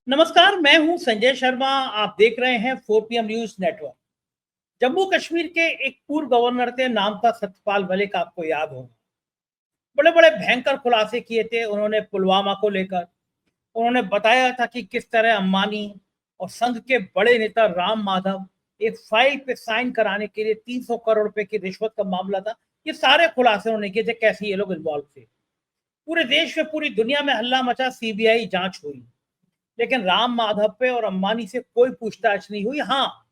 नमस्कार, मैं हूं संजय शर्मा। आप देख रहे हैं 4 PM news network. Jammu Kashmir के एक पूर्व गवर्नर थे, नाम था सत्यपाल मलिक, आपको याद होगा। बड़े बड़े भयंकर खुलासे किए थे उन्होंने पुलवामा को लेकर। उन्होंने बताया था कि किस तरह अंबानी और संघ के बड़े नेता राम माधव एक फाइल पे साइन कराने के लिए 300 करोड़ रुपए की रिश्वत का मामला था। ये सारे खुलासे उन्होंने किए थे, कैसे ये लोग इन्वॉल्व थे। पूरे देश में, पूरी दुनिया में हल्ला मचा, सीबीआई जांच हुई, लेकिन राम माधव पे और अंबानी से कोई पूछताछ नहीं हुई। हाँ,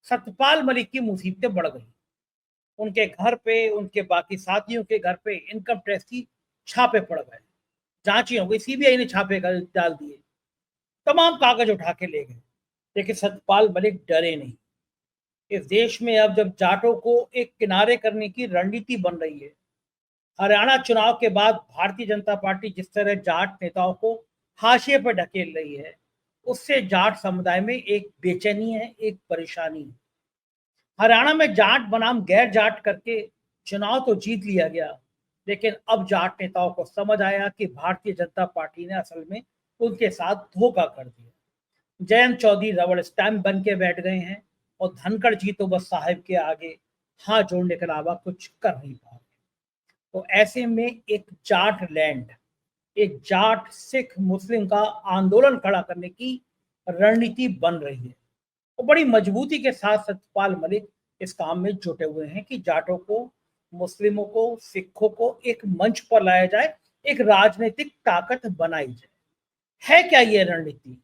सतपाल मलिक की मुसीबतें बढ़ गई। उनके घर पे, उनके बाकी साथियों के घर पे इनकम टैक्स की छापे पड़ गए, जांची हो गई, सीबीआई ने छापे डाल दिए, तमाम कागज उठा के ले गए। लेकिन सतपाल मलिक डरे नहीं। इस देश में अब जब जाटों को एक किनारे करने की रणनीति बन रही है, हरियाणा चुनाव के बाद भारतीय जनता पार्टी जिस तरह जाट नेताओं को हाशिए पर ढकेल रही है, उससे जाट समुदाय में एक बेचैनी है, एक परेशानी है। हरियाणा में जाट बनाम गैर जाट करके चुनाव तो जीत लिया गया, लेकिन अब जाट नेताओं को समझ आया कि भारतीय जनता पार्टी ने असल में उनके साथ धोखा कर दिया। जयंत चौधरी रबड़ स्टैम्प बन के बैठ गए हैं और धनखड़ जी तो बस साहिब के आगे हाथ जोड़ने के अलावा कुछ कर नहीं पा रहे। तो ऐसे में एक जाट लैंड, एक जाट सिख मुस्लिम का आंदोलन खड़ा करने की रणनीति बन रही है। तो बड़ी मजबूती के साथ सतपाल मलिक इस काम में जुटे हुए हैं कि जाटों को, मुस्लिमों को, सिखों को एक मंच पर लाया जाए, एक राजनीतिक ताकत बनाई जाए। है क्या ये रणनीति?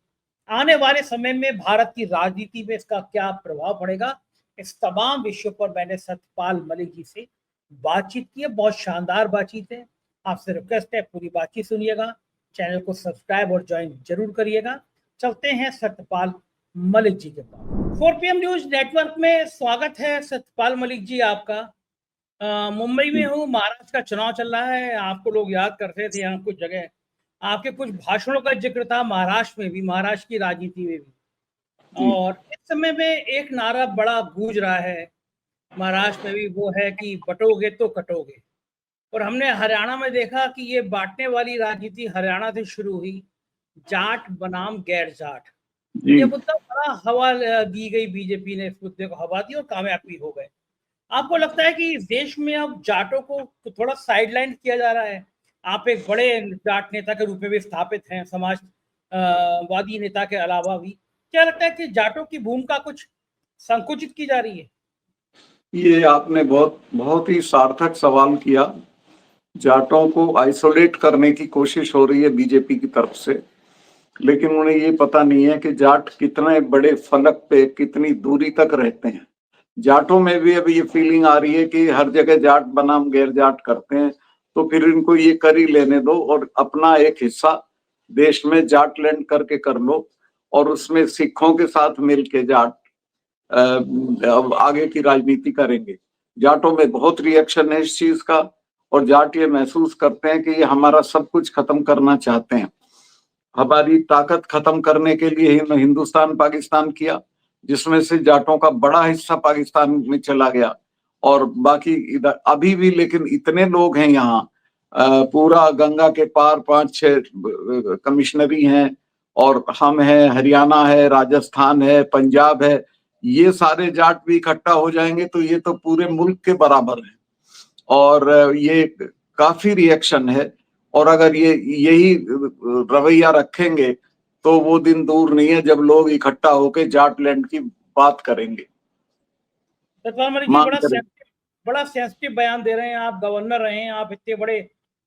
आने वाले समय में भारत की राजनीति में इसका क्या प्रभाव पड़ेगा? इस तमाम विषयों पर मैंने सतपाल मलिक जी से बातचीत की है। बहुत शानदार बातचीत है। आपसे रिक्वेस्ट है पूरी बातचीत सुनिएगा, चैनल को सब्सक्राइब और ज्वाइन जरूर करिएगा। चलते हैं सतपाल मलिक जी के पास। 4 PM न्यूज नेटवर्क में स्वागत है सतपाल मलिक जी आपका। मुंबई में हूँ, महाराष्ट्र का चुनाव चल रहा है। आपको लोग याद करते थे, यहाँ कुछ जगह आपके कुछ भाषणों का जिक्र था, महाराष्ट्र में भी, महाराष्ट्र की राजनीति में भी। और इस समय में एक नारा बड़ा गूंज रहा है महाराष्ट्र में भी, वो है कि बटोगे तो कटोगे। और हमने हरियाणा में देखा कि ये बांटने वाली राजनीति हरियाणा से शुरू हुई, जाट बनाम गैर जाट। ये मुद्दा बड़ा हवा दी गई, बीजेपी ने इस मुद्दे को हवा दी और कामयाब भी हो गए। आपको लगता है कि इस देश में अब जाटों को थोड़ा साइडलाइन किया जा रहा है? आप एक बड़े जाट नेता के रूप में भी स्थापित हैं, समाज वादी नेता के अलावा भी। क्या लगता है कि जाटों की भूमिका कुछ संकुचित की जा रही है? ये आपने बहुत बहुत ही सार्थक सवाल किया। जाटों को आइसोलेट करने की कोशिश हो रही है बीजेपी की तरफ से, लेकिन उन्हें ये पता नहीं है कि जाट कितने बड़े फलक पे कितनी दूरी तक रहते हैं। जाटों में भी अभी ये फीलिंग आ रही है कि हर जगह जाट बनाम गैर जाट करते हैं, तो फिर इनको ये कर ही लेने दो और अपना एक हिस्सा देश में जाट लैंड करके कर लो, और उसमें सिखों के साथ मिलके जाट अब आगे की राजनीति करेंगे। जाटों में बहुत रिएक्शन है इस चीज का, और जाट ये महसूस करते हैं कि ये हमारा सब कुछ खत्म करना चाहते हैं। हमारी ताकत खत्म करने के लिए ही हिंदुस्तान पाकिस्तान किया, जिसमें से जाटों का बड़ा हिस्सा पाकिस्तान में चला गया, और बाकी इधर अभी भी लेकिन इतने लोग हैं यहाँ। पूरा गंगा के पार 5-6 कमिश्नरी हैं, और हम हैं, हरियाणा है, राजस्थान है, पंजाब है। ये सारे जाट भी इकट्ठा हो जाएंगे तो ये तो पूरे मुल्क के बराबर है, और ये काफी रिएक्शन है। और अगर ये यही रवैया रखेंगे तो वो दिन दूर नहीं है जब लोग इकट्ठा होकर जाट लैंड की बात करेंगे। बड़ा सेंसिटिव बयान दे रहे हैं आप। गवर्नर रहे हैं आप, इतने बड़े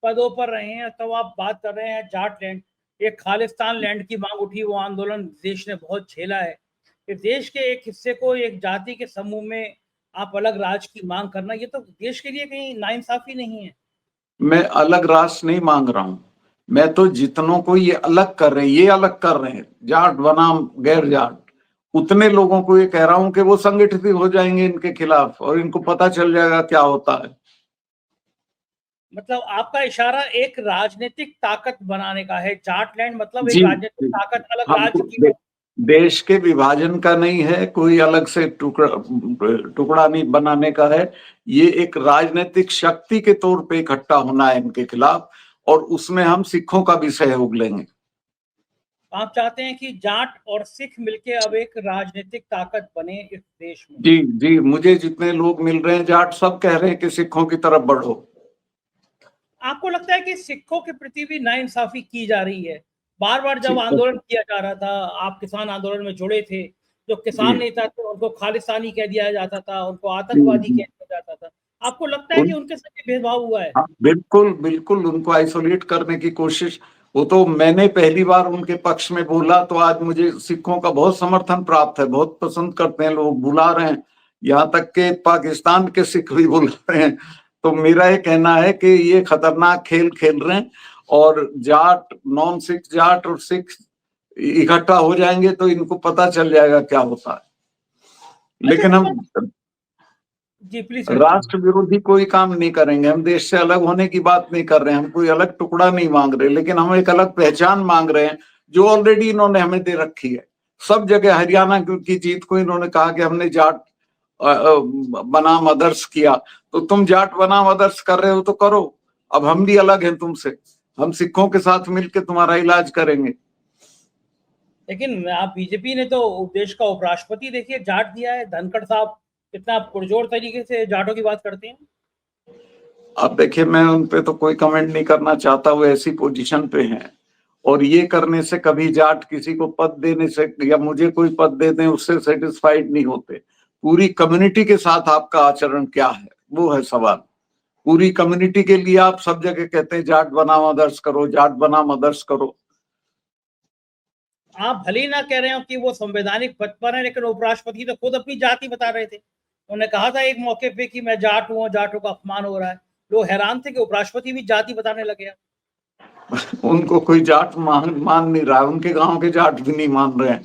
पदों पर रहे हैं, तो आप बात कर रहे हैं जाट लैंड। एक खालिस्तान लैंड की मांग उठी, वो आंदोलन देश ने बहुत झेला है कि देश के एक हिस्से को एक जाति के समूह में आप अलग राज की मांग करना, ये तो देश के लिए कहीं नाइंसाफी नहीं है? मैं अलग राष्ट्र नहीं मांग रहा हूं, मैं तो जितनों को ये अलग कर रहे हैं, ये अलग कर रहे हैं, जाट बनाम गैर जाट, उतने लोगों को ये कह रहा हूं कि वो संगठित हो जाएंगे इनके खिलाफ और इनको पता चल जाएगा क्या होता है। मतलब आपका इशारा एक राजनीतिक ताकत बनाने का है। जाटलैंड मतलब एक राजनीतिक ताकत, अलग राज्य की। देश के विभाजन का नहीं है, कोई अलग से टुकड़ा नहीं बनाने का है। ये एक राजनीतिक शक्ति के तौर पे इकट्ठा होना है इनके खिलाफ, और उसमें हम सिखों का भी सहयोग लेंगे। आप चाहते हैं कि जाट और सिख मिलके अब एक राजनीतिक ताकत बने इस देश में। जी जी, मुझे जितने लोग मिल रहे हैं जाट सब कह रहे हैं कि सिखों की तरफ बढ़ो। आपको लगता है कि सिखों के प्रति भी नाइंसाफी की जा रही है? बार बार जब जी आंदोलन किया जा रहा था, आप किसान आंदोलन में जुड़े थे, जो जी किसान नेता थे उनको खालिस्तानी कह दिया जाता था, उनको जी आतंकवादी जी। कह दिया जाता था। आपको लगता है कि उन उनके साथ ये भेदभाव हुआ है? हाँ, बिल्कुल बिल्कुल उनको आइसोलेट करने की कोशिश। वो तो मैंने पहली बार उनके पक्ष में बोला तो आज मुझे सिखों का बहुत समर्थन प्राप्त है, बहुत पसंद करते हैं लोग, बुला रहे हैं, यहाँ तक के पाकिस्तान के सिख भी बुला रहे हैं। तो मेरा ये कहना है कि ये खतरनाक खेल खेल रहे हैं और जाट, नॉन सिख जाट और सिख इकट्ठा हो जाएंगे तो इनको पता चल जाएगा क्या होता है। अच्छा लेकिन एक हम बात। जी प्लीज कंटिन्यू। राष्ट्र विरोधी कोई काम नहीं करेंगे, हम देश से अलग होने की बात नहीं कर रहे हैं, हम कोई अलग टुकड़ा नहीं मांग रहे, लेकिन हम एक अलग पहचान मांग रहे हैं जो ऑलरेडी इन्होंने हमें दे रखी है। सब जगह हरियाणा की जीत को इन्होंने कहा कि हमने जाट बनाम अदर्स किया, तो तुम जाट बनाम अदर्स कर रहे हो तो करो, अब हम भी अलग हैं तुमसे, हम सिखों के साथ मिलकर तुम्हारा इलाज करेंगे। लेकिन आप बीजेपी ने तो देश का उपराष्ट्रपति देखिए जाट दिया है, धनखड़ साहब कितना पुरजोर तरीके से जाटों की बात करते हैं। अब देखिए मैं उन पे तो कोई कमेंट नहीं करना चाहता, वो ऐसी पोजीशन पे हैं और ये करने से कभी जाट किसी को पद देने से या मुझे कोई पद दे दें उससे सेटिस्फाइड नहीं होते। पूरी कम्युनिटी के साथ आपका आचरण क्या है वो है सवाल। पूरी कम्युनिटी के लिए आप सब जगह कहते हैं जाट बनाम अदर्स करो, जाट बनाम अदर्स करो। आप भले ही ना कह रहे हो कि वो संवैधानिक पद पर है, लेकिन उपराष्ट्रपति तो खुद अपनी जाति बता रहे थे। उन्होंने कहा था एक मौके पे कि मैं जाट हूँ, जाटों का अपमान हो रहा है। लोग हैरान थे कि उपराष्ट्रपति भी जाति बताने लगे हैं। उनको कोई जाट मान नहीं रहा है, उनके गांव के जाट भी नहीं मान रहे हैं।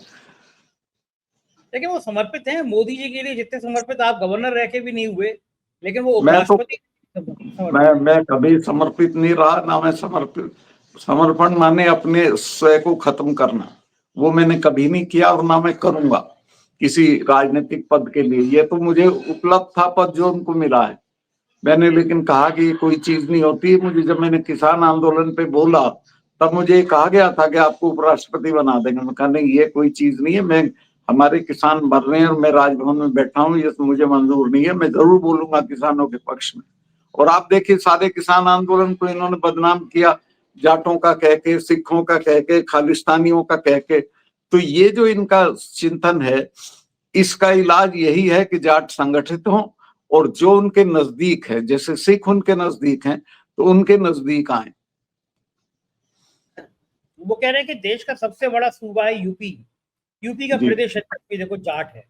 लेकिन वो समर्पित हैं मोदी जी के लिए, जितने समर्पित आप गवर्नर रह के भी नहीं हुए, लेकिन वो मैं तो उपराष्ट्रपति समर्पित है। मैं कभी समर्पित नहीं रहा ना, मैं समर्पित, समर्पण माने अपने स्वयं को खत्म करना, वो मैंने कभी नहीं किया और ना मैं करूंगा किसी राजनीतिक पद के लिए। ये तो मुझे उपलब्ध था पद जो उनको मिला है, मैंने लेकिन कहा कि ये कोई चीज नहीं होती। मुझे जब मैंने किसान आंदोलन पे बोला तब मुझे कहा गया था कि आपको उपराष्ट्रपति बना देंगे, मैं कहा नहीं ये कोई चीज नहीं है, मैं, हमारे किसान मर रहे हैं और मैं राजभवन में बैठा हूँ, ये मुझे मंजूर नहीं है, मैं जरूर बोलूंगा किसानों के पक्ष में। और आप देखिए सारे किसान आंदोलन को इन्होंने बदनाम किया, जाटों का कह के, सिखों का कह के, खालिस्तानियों का कह के। तो ये जो इनका चिंतन है, इसका इलाज यही है कि जाट संगठित हों और जो उनके नजदीक है, जैसे सिख उनके नजदीक हैं तो उनके नजदीक आए। वो कह रहे हैं कि देश का सबसे बड़ा सूबा है यूपी, यूपी का जी प्रदेश अध्यक्ष भी देखो जाट है।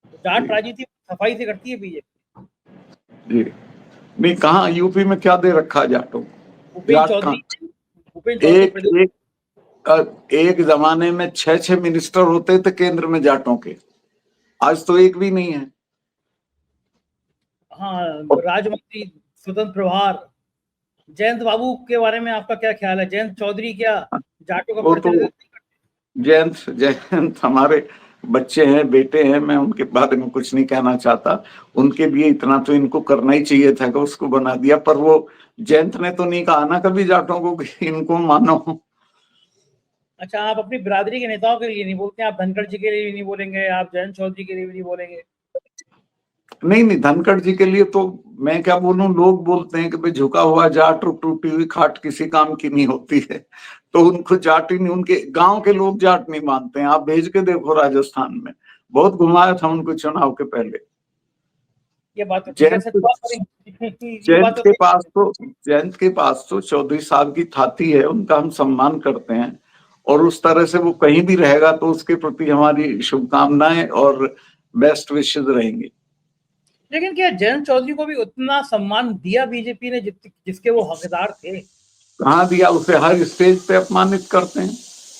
तो जाट जी राजनीति सफाई से करती है बीजेपी। जी। नहीं, कहाँ यूपी में क्या दे रखा है जाटों को? भूपेन्द्र जाट चौधरी, कहाँ? भूपेन्द्र चौधरी एक प्रदेश। एक एक जमाने में 6 6 मिनिस्टर होते थे केंद्र में जाटों के, आज तो एक भी नहीं है। हाँ, और राज्य मंत्री, स्वतंत्र प्रभार। जयंत बाबू के बारे में आपका क्या ख्याल है? जयंत चौधरी क्या जाटों का वो तो प्रतिनिधित्व? जयंत जयंत हमारे बच्चे हैं, बेटे हैं, मैं उनके बारे में कुछ नहीं कहना चाहता। उनके लिए इतना तो इनको करना ही चाहिए था कि उसको बना दिया, पर वो जयंत ने तो नहीं कहा ना कभी जाटों को कि इनको मानो। अच्छा, आप अपनी बिरादरी के नेताओं के लिए नहीं बोलते, आप धनखड़ जी के लिए भी नहीं बोलेंगे, आप जयंत चौधरी के लिए भी नहीं बोलेंगे? नहीं नहीं, धनखड़ जी के लिए तो मैं क्या बोलूं, लोग बोलते हैं कि भाई झुका हुआ जाट और टूटी हुई खाट किसी काम की नहीं होती है, तो उनको जाट ही नहीं, उनके गांव के लोग जाट नहीं मानते हैं। आप भेज के देखो राजस्थान में, बहुत घुमाया था उनको चुनाव के पहले। ये बात तो ठीक है जयंत सर। ये बात जयंत तो के ठीक पास तो जयंत के पास तो चौधरी साहब की थाती है, उनका हम सम्मान करते हैं और उस तरह से वो कहीं भी रहेगा तो उसके प्रति हमारी शुभकामनाएं और बेस्ट विशेस रहेंगी। लेकिन क्या जयंत चौधरी को भी उतना सम्मान दिया बीजेपी ने जिसके वो हकदार थे? कहाँ दिया? उसे हर स्टेज पे अपमानित करते हैं,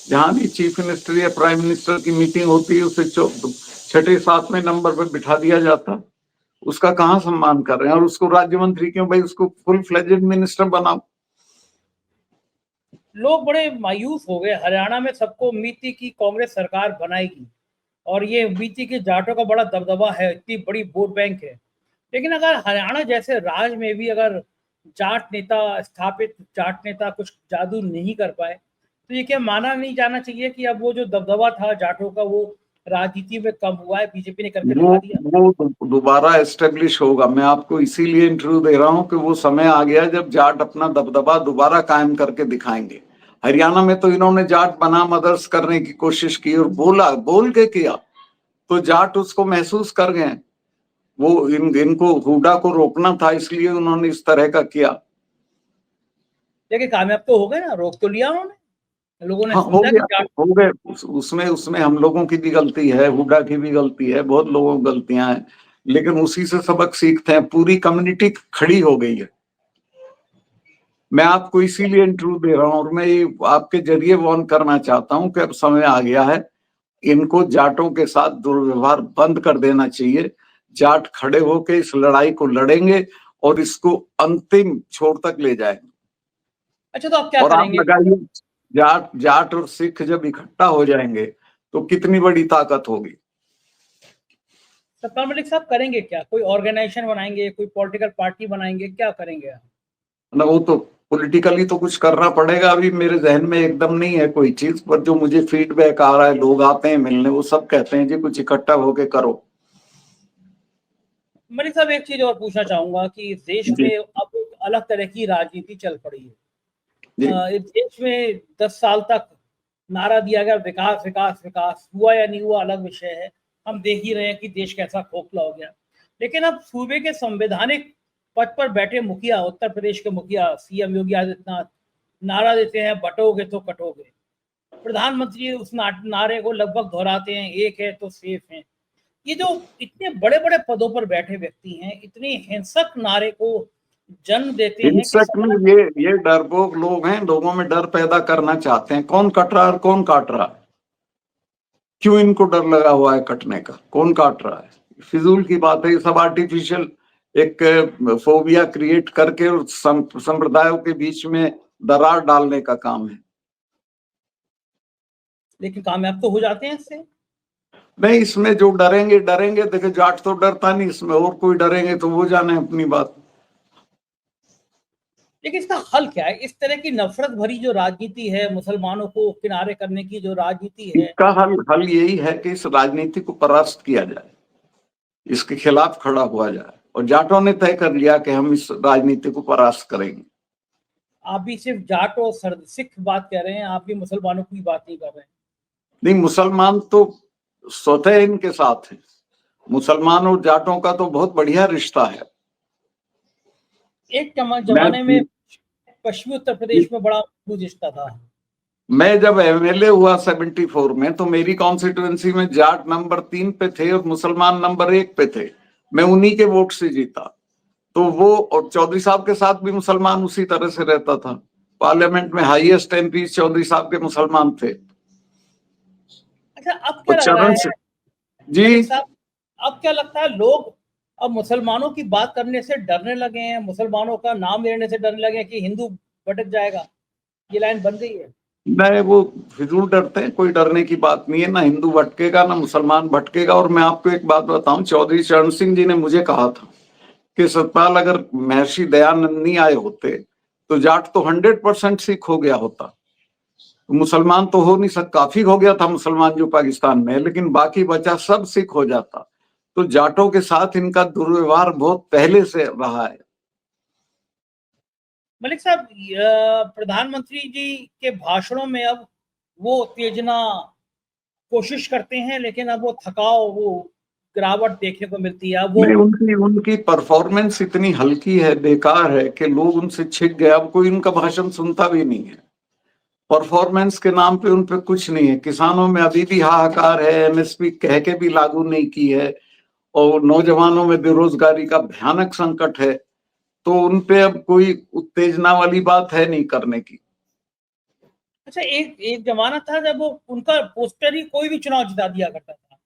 जहां भी चीफ मिनिस्टर या प्राइम मिनिस्टर की मीटिंग होती है उसे 6 7वें नंबर पर बिठा दिया जाता। उसका कहाँ सम्मान कर रहे हैं? और उसको राज्य मंत्री क्यों? भाई उसको फुल फ्लेजेड मिनिस्टर बनाओ। लोग बड़े मायूस हो गए। हरियाणा में सबको उम्मीद थी कि कांग्रेस सरकार बनाएगी और ये उम्मीद थी कि जाटों का बड़ा दबदबा है, इतनी बड़ी वोट बैंक है। लेकिन अगर हरियाणा जैसे राज्य में भी अगर जाट नेता स्थापित, जाट नेता कुछ जादू नहीं कर पाए, तो ये क्या माना नहीं जाना चाहिए कि अब वो जो दबदबा था जाटों का वो राजनीति में कम हुआ है, बीजेपी ने करके दिखा दिया? वो दोबारा एस्टेब्लिश होगा। मैं आपको इसीलिए इंटरव्यू दे रहा हूं कि वो समय आ गया जब जाट अपना दबदबा दोबारा कायम करके दिखाएंगे। हरियाणा में तो इन्होंने जाट बनाम अदर्स करने की कोशिश की और बोल के किया, तो जाट उसको महसूस कर गए। वो इनको हुडा को रोकना था, इसलिए उन्होंने इस तरह का किया। लेकिन कामयाब तो हो गए ना, रोक तो लिया उन्होंने, लोगों ने हाँ, हो समझा कि गया, जाट। हो गए। उसमें हम लोगों की भी गलती है, हुडा की भी गलती है, बहुत लोगों की गलतियां हैं, लेकिन उसी से सबक सीखते हैं। पूरी कम्युनिटी खड़ी हो गई है। मैं आपको इसीलिए इंटरव्यू दे रहा हूं और मैं ये आपके जरिए वार्न करना चाहता हूं कि अब समय आ गया है, इनको जाटों के साथ दुर्व्यवहार बंद कर देना चाहिए। जाट खड़े होकर इस लड़ाई को लड़ेंगे और इसको अंतिम छोर तक ले जाएंगे। अच्छा, तो आप क्या और आप करेंगे? लगाइए, जाट जाट और सिख जब इकट्ठा हो जाएंगे तो कितनी बड़ी ताकत होगी। सतपाल मलिक साहब करेंगे क्या? कोई ऑर्गेनाइजेशन बनाएंगे, कोई पॉलिटिकल पार्टी बनाएंगे, क्या करेंगे आप? ना, वो तो पॉलिटिकली तो कुछ करना पड़ेगा। अभी मेरे जहन में एकदम नहीं है कोई चीज, पर जो मुझे फीडबैक आ रहा है, लोग आते हैं मिलने, वो सब कहते हैं जी कुछ इकट्ठा होके करो। मलिक साहब, एक चीज और पूछना चाहूंगा कि इस देश जी में अब एक अलग तरह की राजनीति चल पड़ी है। जी। इस देश में 10 साल तक नारा दिया गया विकास विकास विकास, हुआ या नहीं हुआ अलग विषय है। हम देख ही रहे हैं कि देश कैसा खोखला हो गया। लेकिन अब सूबे के संवैधानिक पद पर बैठे मुखिया, उत्तर प्रदेश के मुखिया सीएम योगी आदित्यनाथ नारा देते हैं बटोगे तो कटोगे। प्रधानमंत्री उस नारे को लगभग दोहराते हैं, एक है तो सेफ है। ये जो इतने बड़े बड़े पदों पर बैठे व्यक्ति हैं, इतने हिंसक नारे को जन्म देते हैं कि हिंसक सवाल। में ये डरपोक लोग हैं, लोगों में डर पैदा करना चाहते हैं। कौन कट रहा है और कौन काट रहा है? क्यों इनको डर लगा हुआ है कटने का? कौन काट रहा है? फिजूल की बात है। ये सब आर्टिफिशियल एक फोबिया क्रिएट करके और संप्रदायों के बीच में दरार डालने का काम है। लेकिन कामयाब तो हो जाते हैं इससे। नहीं, इसमें जो डरेंगे डरेंगे, देखो जाट तो डरता नहीं, इसमें और कोई डरेंगे तो वो जाने अपनी बात। लेकिन इसका हल क्या है? इस तरह की नफरत भरी जो राजनीति है, मुसलमानों को किनारे करने की जो राजनीति है। इसका हल यही है कि इस राजनीति को परास्त किया जाए, इसके खिलाफ खड़ा हुआ जाए। और जाटों ने तय कर लिया कि हम इस राजनीति को परास्त करेंगे। आप भी सिर्फ जाट और सिख बात कह रहे हैं, आप भी मुसलमानों की बात नहीं कर रहे हैं। नहीं, मुसलमान तो स्वतः इनके साथ है। मुसलमान और जाटों का तो बहुत बढ़िया रिश्ता है। एक मैं जमाने में पश्चिमी उत्तर प्रदेश में बड़ा मजबूत रिश्ता था। मैं जब एमएलए हुआ 74 में, तो मेरी कॉन्स्टिट्यूएंसी में जाट नंबर 3 पे थे और मुसलमान नंबर 1 पे थे। मैं उन्हीं के वोट से जीता। तो वो, और चौधरी साहब के साथ भी मुसलमान उसी तरह से रहता था। पार्लियामेंट में हाईएस्ट एमपी चौधरी साहब के मुसलमान थे। अच्छा, अब क्या और लग रहा चरण है से जी। मलिक साहब, अब क्या लगता है लोग अब मुसलमानों की बात करने से डरने लगे हैं, मुसलमानों का नाम लेने से डरने लगे हैं कि हिंदू भटक जाएगा, ये लाइन बन गई है? नहीं, वो फिजूल डरते हैं। कोई डरने की बात नहीं है। ना हिंदू भटकेगा ना मुसलमान भटकेगा। और मैं आपको एक बात बताऊं, चौधरी चरण सिंह जी ने मुझे कहा था कि सतपाल, अगर महर्षि दयानंद नहीं आए होते तो जाट तो 100% सिख हो गया होता। तो मुसलमान तो हो नहीं सकता। काफी हो गया था मुसलमान जो पाकिस्तान में है, लेकिन बाकी बचा सब सिख हो जाता। तो जाटों के साथ इनका दुर्व्यवहार बहुत पहले से रहा है। मलिक साहब, प्रधानमंत्री जी के भाषणों में अब वो उत्तेजना कोशिश करते हैं, लेकिन अब वो थकाव, वो गिरावट देखने को मिलती है। अब वो नहीं, उनकी उनकी परफॉर्मेंस इतनी हल्की है, बेकार है कि लोग उनसे छिक गए। अब कोई उनका भाषण सुनता भी नहीं है। परफॉर्मेंस के नाम पे उन पे कुछ नहीं है। किसानों में अभी भी हाहाकार है, एमएसपी कह के भी लागू नहीं की है। और नौजवानों में बेरोजगारी का भयानक संकट है। तो उन पे अब कोई उत्तेजना वाली बात है नहीं करने की। अच्छा, एक एक जमाना था जब वो उनका पोस्टर ही कोई भी चुनाव जिता दिया करता था,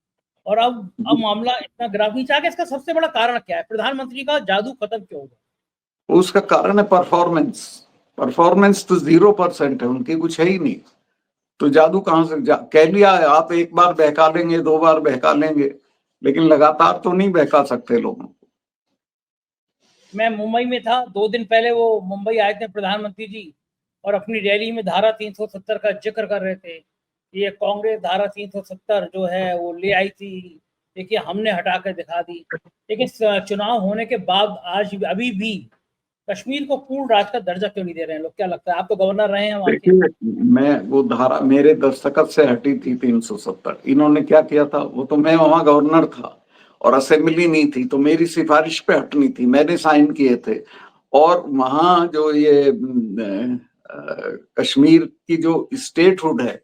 और अब मामला इतना ग्राफ नीचे आ गया। इसका सबसे बड़ा कारण क्या है? प्रधानमंत्री का जादू खत्म क्यों हो गया? उसका कारण है परफॉर्मेंस। परफॉर्मेंस तो 0% है उनकी, कुछ है ही नहीं। तो जादू कहां से कह लिया है, आप एक बार बहका लेंगे, 2 बार बहका लेंगे, लेकिन लगातार तो नहीं बहका सकते लोगों को। मैं मुंबई में था 2 दिन पहले, वो मुंबई आए थे प्रधानमंत्री जी, और अपनी रैली में धारा 370 का जिक्र कर रहे थे। ये कांग्रेस धारा 370 जो है वो ले आई थी, देखिए हमने हटा कर दिखा दी। लेकिन चुनाव होने के बाद आज अभी भी कश्मीर को पूर्ण राज्य का दर्जा क्यों नहीं दे रहे हैं लोग? क्या लगता है? आप तो गवर्नर रहे हैं वहां के। देखिए, मैं वो धारा मेरे दस्तखत से हटी थी 370। इन्होंने क्या किया था, वो तो मैं वहां गवर्नर था और असेंबली नहीं थी, तो मेरी सिफारिश पे हटनी थी, मैंने साइन किए थे। और वहां जो ये कश्मीर की जो स्टेटहुड है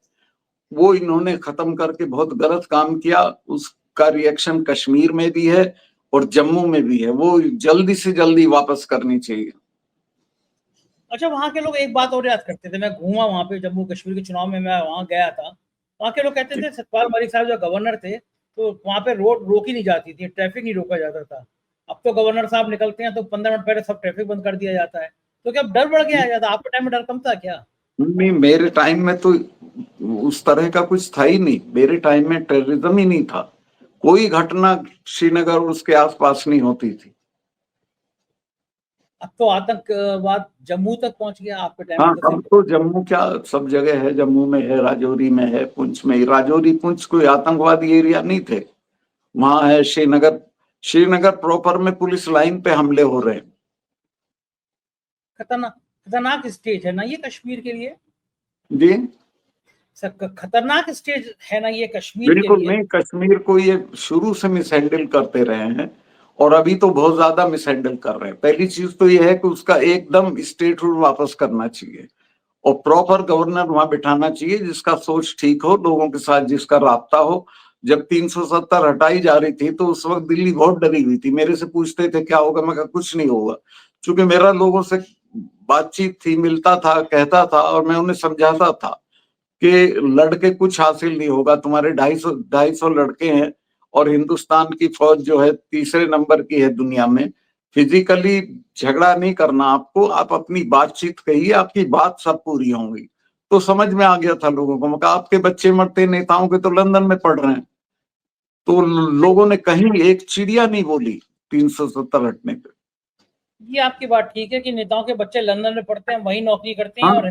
वो इन्होंने खत्म करके बहुत गलत काम किया। उसका रिएक्शन कश्मीर में भी है और जम्मू में भी है, वो जल्दी से जल्दी वापस करनी चाहिए। अच्छा, वहां के लोग एक बात और याद करते थे, मैं घूमा वहां पे जम्मू कश्मीर के चुनाव में, मैं वहां गया था। वहां के लोग कहते थे सतपाल मलिक साहब जो गवर्नर थे तो वहां पे रोड रोकी नहीं जाती थी, ट्रैफिक नहीं रोका जाता था। अब तो गवर्नर साहब निकलते हैं तो 15 मिनट पहले सब ट्रैफिक बंद कर दिया जाता है। तो क्या डर बढ़ गया है? आपके टाइम में डर कम था क्या? नहीं, मेरे टाइम में तो उस तरह का कुछ था ही नहीं। मेरे टाइम में टेररिज्म ही नहीं था, कोई घटना श्रीनगर और उसके आसपास नहीं होती थी। अब तो आतंकवाद जम्मू तक पहुंच गया, आपके टाइम हाँ, में तो अब सिर्फ। तो जम्मू क्या सब जगह है, जम्मू में है, राजौरी में है, पुंछ में। राजौरी पुंछ कोई आतंकवादी एरिया नहीं थे, वहां है श्रीनगर। श्रीनगर प्रॉपर में पुलिस लाइन पे हमले हो रहे हैं। खतरनाक खतरनाक स्टेज है ना ये कश्मीर के लिए। जी खतरनाक स्टेज है ना ये कश्मीर के बिल्कुल लिए। नहीं, कश्मीर को ये शुरू से मिसहैंडल करते रहे हैं और अभी तो बहुत ज्यादा मिसहैंडल कर रहे हैं। पहली चीज तो ये है कि उसका एकदम स्टेटहुड वापस करना चाहिए और प्रॉपर गवर्नर वहां बिठाना चाहिए जिसका सोच ठीक हो, लोगों के साथ जिसका राब्ता हो। जब 370 हटाई जा रही थी तो उस वक्त दिल्ली बहुत डरी हुई थी, मेरे से पूछते थे क्या होगा, मैं कहा कुछ नहीं होगा। क्योंकि मेरा लोगों से बातचीत थी, मिलता था, कहता था और मैं उन्हें समझाता था कि लड़के कुछ हासिल नहीं होगा, तुम्हारे 250 लड़के हैं और हिंदुस्तान की फौज जो है तीसरे नंबर की है दुनिया में। फिजिकली झगड़ा नहीं करना आपको, आप अपनी बातचीत कहिए, आपकी बात सब पूरी होंगी। तो समझ में आ गया था लोगों को। मैं आपके बच्चे मरते नेताओं के तो लंदन में पढ़ रहे हैं। तो लोगों ने कहीं एक चिड़िया नहीं बोली 370 हटने पे। ये आपकी बात ठीक है कि नेताओं के बच्चे लंदन में पढ़ते हैं, वहीं नौकरी करते हैं, हाँ और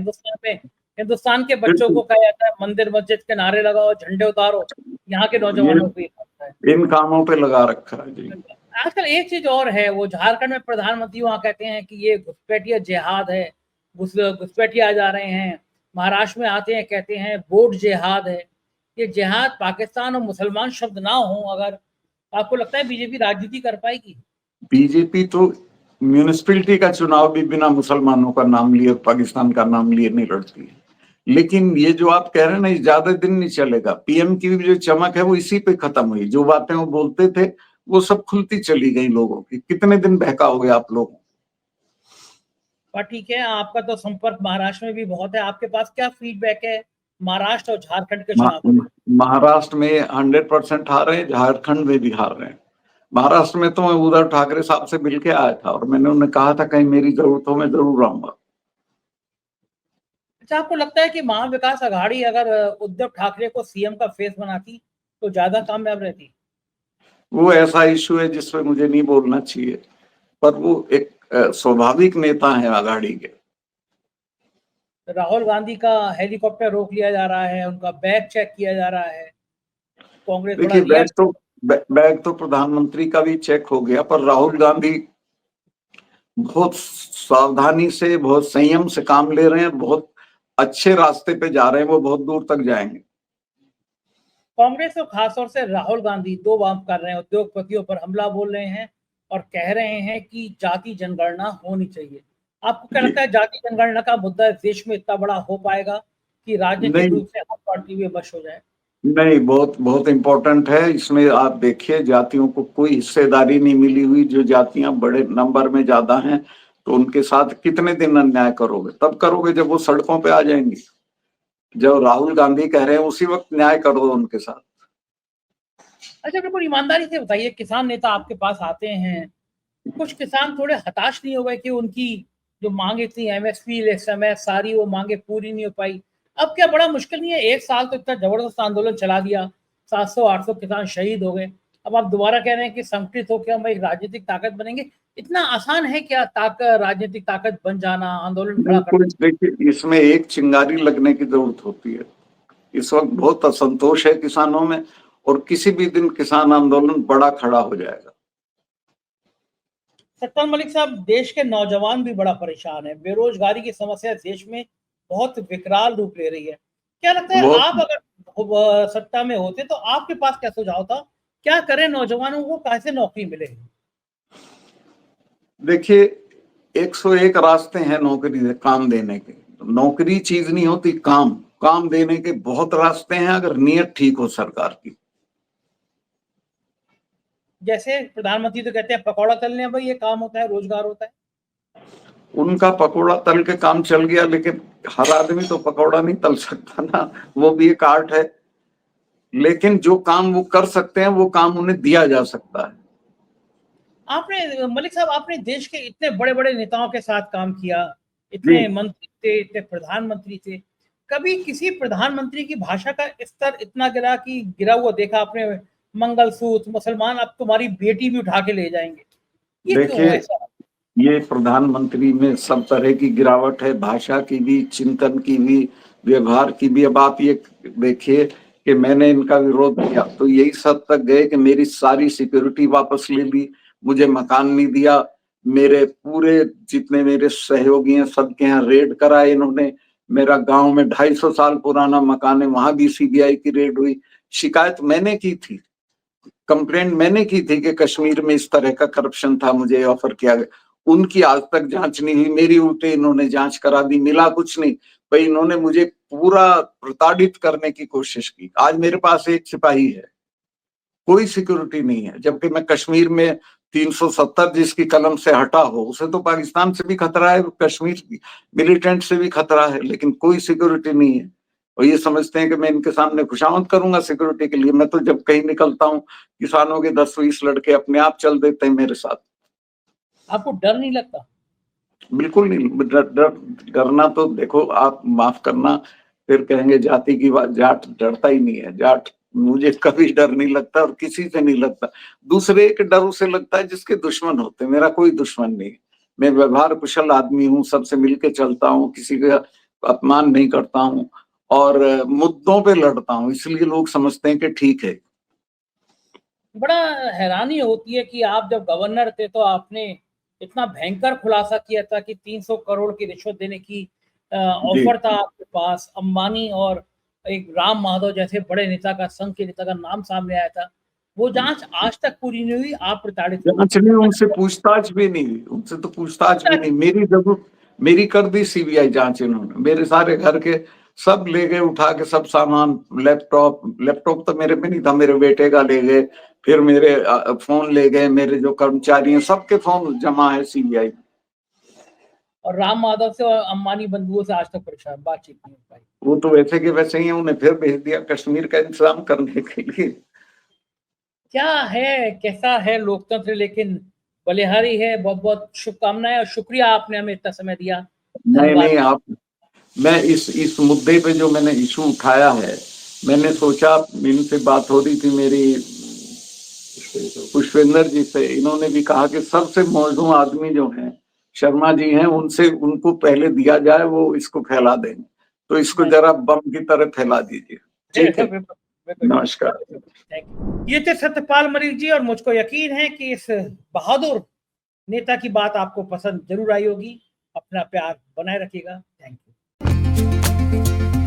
हिंदुस्तान के बच्चों बिल्कुल, को कहा जाता है मंदिर मस्जिद के नारे लगाओ, झंडे उतारो। यहाँ के ये नौजवानों को ये करता है। इन कामों पे लगा रखा है जी। आजकल एक चीज और है, वो झारखंड में प्रधानमंत्री वहां कहते हैं कि ये घुसपैठिया जिहाद है, घुसपैठिया आ जा रहे हैं। महाराष्ट्र में आते हैं कहते हैं वोट जिहाद है। ये जिहाद पाकिस्तान और मुसलमान शब्द ना हो अगर, आपको लगता है बीजेपी राजनीति कर पाएगी? बीजेपी तो म्यूनिसिपैलिटी का चुनाव भी बिना मुसलमानों का नाम लिए, पाकिस्तान का नाम लिए नहीं लड़ती है। लेकिन ये जो आप कह रहे हैं ना, ये ज्यादा दिन नहीं चलेगा। पीएम की भी जो चमक है वो इसी पे खत्म हुई। जो बातें वो बोलते थे वो सब खुलती चली गई लोगों की। कितने दिन बहकाओगे आप लोग। पर ठीक है, आपका तो संपर्क महाराष्ट्र में भी बहुत है, आपके पास क्या फीडबैक है महाराष्ट्र और झारखंड के चुनाव को लेकर? महाराष्ट्र में 100% हार रहे हैं, झारखंड में भी हार रहे हैं। महाराष्ट्र में तो मैं उद्धव ठाकरे साहब से मिल के आया था और मैंने उन्हें कहा था कहीं मेरी जरूरत हो मैं जरूर आऊंगा। अच्छा, आपको लगता है कि महाविकास आघाड़ी अगर उद्धव ठाकरे को सीएम का फेस बनाती तो ज्यादा कामयाब रहती? वो ऐसा इशू है जिसपे मुझे नहीं बोलना चाहिए, पर वो एक स्वाभाविक नेता है आघाड़ी के। राहुल गांधी का हेलीकॉप्टर रोक लिया जा रहा है, उनका बैग चेक किया जा रहा है, कांग्रेस बड़ा देखिए, रिएक्ट। बैग तो प्रधानमंत्री का भी चेक हो गया, पर राहुल गांधी बहुत सावधानी से, बहुत संयम से काम ले रहे हैं, बहुत अच्छे रास्ते पे जा रहे हैं, वो बहुत दूर तक जाएंगे। कांग्रेस और खासतौर से राहुल गांधी दो बात कर रहे हैं, उद्योगपतियों पर हमला बोल रहे हैं और कह रहे हैं कि जाति जनगणना होनी चाहिए। आपको क्या जी लगता है जाति जनगणना का मुद्दा इस देश में इतना बड़ा हो पाएगा कि राजनीतिक नहीं, रूप से हर पार्टी में बश हो जाए? नहीं, बहुत बहुत इम्पोर्टेंट है। इसमें आप देखिए जातियों को कोई हिस्सेदारी नहीं मिली हुई। जो जातियां बड़े नंबर में ज्यादा हैं तो उनके साथ कितने दिन अन्याय करोगे? तब करोगे जब वो सड़कों पे आ जाएंगे। जब राहुल गांधी कह रहे हैं उसी वक्त न्याय करो उनके साथ। अच्छा, बिल्कुल ईमानदारी से बताइए, किसान नेता आपके पास आते हैं, कुछ किसान थोड़े हताश नहीं हो गए कि उनकी जो मांगे थी एमएसपी इस समय सारी वो मांगे पूरी नहीं हो पाई? अब क्या बड़ा मुश्किल नहीं है? एक साल तो इतना जबरदस्त आंदोलन चला दिया, 700-800 किसान शहीद हो गए। अब आप दोबारा कह रहे हैं कि संगठित होकर हम एक राजनीतिक ताकत बनेंगे। इतना आसान है क्या राजनीतिक ताकत बन जाना, आंदोलन खड़ा बिल्कुल, करना? देखिए इसमें एक चिंगारी लगने की जरूरत होती है। इस वक्त बहुत असंतोष है किसानों में, और किसी भी दिन किसान आंदोलन बड़ा खड़ा हो जाएगा। सत्पाल मलिक साहब, देश के नौजवान भी बड़ा परेशान है। बेरोजगारी की समस्या देश में बहुत विकराल रूप ले रही है। क्या लगता है, बहुत, आप अगर सत्ता में होते तो आपके पास क्या सुझाव था? क्या करें, नौजवानों को कैसे नौकरी मिले? देखिए 101 रास्ते हैं नौकरी काम देने के। नौकरी चीज नहीं होती, काम काम देने के बहुत रास्ते हैं, अगर नीयत ठीक हो सरकार की। जैसे प्रधानमंत्री तो कहते हैं पकौड़ा तलने, भाई ये काम होता है, रोजगार होता है। उनका पकौड़ा तल के काम चल गया, लेकिन हर आदमी तो पकौड़ा नहीं तल सकता ना, वो भी एक आर्ट है। लेकिन जो काम वो कर सकते हैं वो काम उन्हें दिया जा सकता है। आपने मलिक साहब, आपने देश के इतने बड़े बड़े नेताओं के साथ काम किया, जी, इतने मंत्री थे, इतने प्रधानमंत्री थे। कभी किसी प्रधानमंत्री की भाषा का स्तर इतना गिरा हुआ देखा आपने? मंगलसूत्र, मुसलमान अब तुम्हारी बेटी भी उठा के ले जाएंगे, ये क्यों देखिए ऐसा? ये प्रधानमंत्री में सब तरह की गिरावट है, भाषा की भी, चिंतन की भी, व्यवहार की भी। अब आप ये देखिए कि मैंने इनका विरोध किया तो यही हद तक गए कि मेरी सारी सिक्योरिटी वापस ले ली, मुझे मकान नहीं दिया, मेरे पूरे जितने मेरे सहयोगी हैं सबके यहाँ रेड कराए इन्होंने। मेरा गांव में 250 साल पुराना मकान है, वहां भी सीबीआई की रेड हुई। शिकायत मैंने की थी, कंप्लेंट मैंने की थी कि कश्मीर में इस तरह का करप्शन था, मुझे ऑफर किया गया। उनकी आज तक जांच नहीं हुई, मेरी उल्टे इन्होंने जांच करा दी, मिला कुछ नहीं। भाई इन्होंने मुझे पूरा प्रताड़ित करने की कोशिश की। आज मेरे पास एक सिपाही है, कोई सिक्योरिटी नहीं है, जबकि मैं कश्मीर में 370 जिसकी कलम से हटा हो, उसे तो पाकिस्तान से भी खतरा है, कश्मीर मिलिटेंट से भी खतरा है, लेकिन कोई सिक्योरिटी नहीं है। और ये समझते हैं कि मैं इनके सामने खुशामद करूंगा सिक्योरिटी के लिए। मैं तो जब कहीं निकलता हूँ, किसानों के 10-20 लड़के अपने आप चल देते हैं मेरे साथ। आपको डर नहीं लगता? बिल्कुल नहीं। डरना तो देखो, आप माफ करना, फिर कहेंगे जाति की बात, जाट डरता ही नहीं है। जाट मुझे कभी डर नहीं लगता और किसी से नहीं लगता। दूसरे के डर उसे लगता है जिसके दुश्मन होते हैं, मेरा कोई दुश्मन नहीं। मैं व्यवहार कुशल आदमी हूँ, सबसे मिलके चलता हूँ, किसी का अपमान नहीं करता हूँ, और मुद्दों पे लड़ता हूँ, इसलिए लोग समझते हैं कि ठीक है। बड़ा हैरानी होती है कि आप जब गवर्नर थे तो आपने इतना भयंकर खुलासा किया था कि 300 करोड़ की रिश्वत देने की जी, ऑफर था आपके पास। अंबानी और एक राम माधव जैसे बड़े नेता का, संघ के नेता का नाम सामने आया था। वो जांच आज तक पूरी नहीं हुई, आप प्रताड़ित हो गए। जांच नहीं, उनसे पूछताछ भी नहीं हुई, उनसे तो पूछताछ भी नहीं। मेरी जरूर मेरी कर दी सीबीआई जांच इन्होंने, मेरे सारे घर के सब ले गए उठा के, सब सामान, लैपटॉप तो मेरे में नहीं था, मेरे बेटे का ले गए। फिर मेरे फोन ले गए, मेरे जो कर्मचारी हैं सबके फोन जमा है सीबीआई। और राम माधव से और अंबानी बंधुओं से आज तक परेशान बातचीत नहीं हो पाई। वो तो वैसे के वैसे ही हैं, उन्हें फिर भेज दिया कश्मीर का इंतजाम करने के लिए। क्या है, कैसा है लोकतंत्र, लेकिन बलिहारी है। बहुत बहुत शुभकामनाएं और शुक्रिया, आपने हमें इतना समय दिया। नहीं धन्यवाद। नहीं, आप, मैं इस मुद्दे पे जो मैंने इशू उठाया है, मैंने सोचा, इनसे बात हो रही थी मेरी पुष्पेंद्र जी से, इन्होंने भी कहा कि सबसे मौजूद आदमी जो हैं शर्मा जी हैं, उनसे उनको पहले दिया जाए, वो इसको फैला देंगे, तो इसको जरा बम की तरह फैला दीजिए। ठीक है, नमस्कार। Thank you. ये थे सत्यपाल मलिक जी, और मुझको यकीन है कि इस बहादुर नेता की बात आपको पसंद जरूर आई होगी। अपना प्यार बनाए रखिएगा। Thank you.